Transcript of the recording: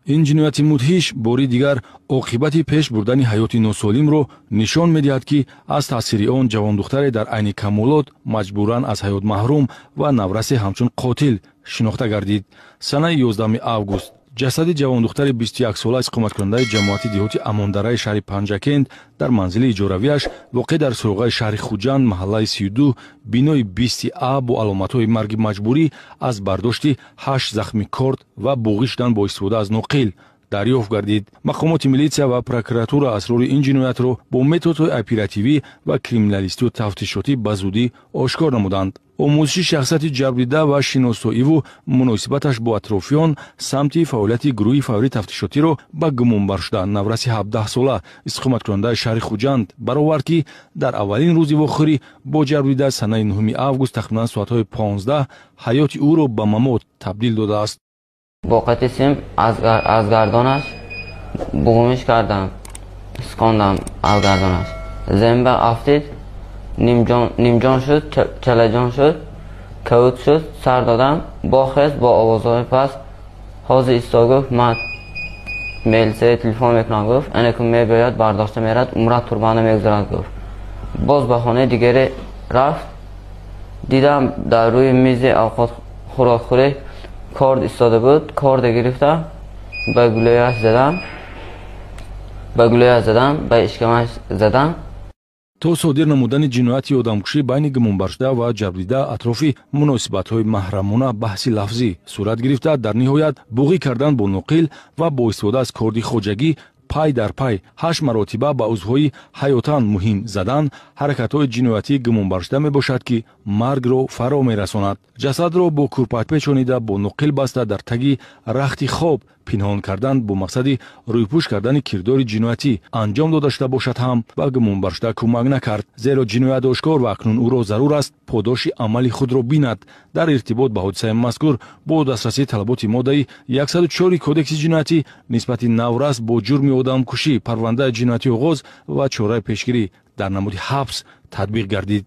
این جنایت مدهش باری دیگر عاقبت پیش بردن حیات ناسالم را نشان می‌دهد که از تاثیر آن جوان دختر در عین کمالات مجبوراً از حیات محروم و نورس همچون قاتل شناخته گردید. سنه 11 август جسد جوان دختر 21 ساله اقامت کننده جماعت دیهاتی اماندره شهر پنجکند در منزل اجارویش واقع در سروقه شهر خوجند محله 32 بینای 20 آ با علامت‌های مرگ مجبوری از برداشت 8 زخمی کارد و بوغی شدن با استفاده از ناقل دریافت گردید. مقامات میلیسیا و پروکراتورا اسرار این جنایت را با متدهای اپراتیوی و کریمینالیستی و تفتیشاتی به زودی آشکار نمودند. آموزش شخصیت جبریده و شناسایی و مناسبتش با اطرافیان سمت فعالیت گروه فوری تفتیشاتی را به گمانبر شده نورس 17 ساله اقامت کننده شهر خوجند برآورد که در اولین روز واخری با جبریده سنه 9 август تقریبا ساعت‌های 15 حیات او را به ممات تبدیل داده است. با قطع سیم از گردانش بومش کردم، سکاندم از گردانش، زمین به افتید، نیم جان شد، چله جان شد، کود شد، سر دادم، با خست با آوازهای پس حاضر ایستا گفت من میلسه تلفن میکنم گفت اینه که میباید برداشته میرد عمرت تربانه میگذارد گفت. باز به خانه دیگری رفت، دیدم در روی میز اوقات خوراک خوری کارد ایستاده بود. کارد گرفتم به گلویش زدم به اشکمش زدم. تا صادر نمودن جنایت آدمکشی بین گمانبرشده و جبریده اطراف مناسبت‌های محرمانه بحث لفظی صورت گرفته. در نهایت بوغی کردن با نقل و با استفاده از کارد خوجگی پای در پای 8 مراتبه به عضوهای حیاتاً مهم زدن حرکت‌های جنایتی گمانبرشده میباشد که مرگ را فرا میرساند. جسد را با کورپاک پیچانیده با نقل بسته در تگی رخت خواب پنهان کردن با مقصد رویپوش کردن کردار جنایتی انجام داده شده باشد هم به گمانبرشده کمک نکرد، زیرا جنایت آشکار و اکنون او را ضرور است پاداش عمل خود را بیند. در ارتباط به حادثه مذکور با دسترسی طلبات ماده 104 کودکس جنایتی نسبت نورس با جرم آدمکشی پرونده جنایتی آغاز و چاره پیشگیری در نمود حبس تطبیق گردید.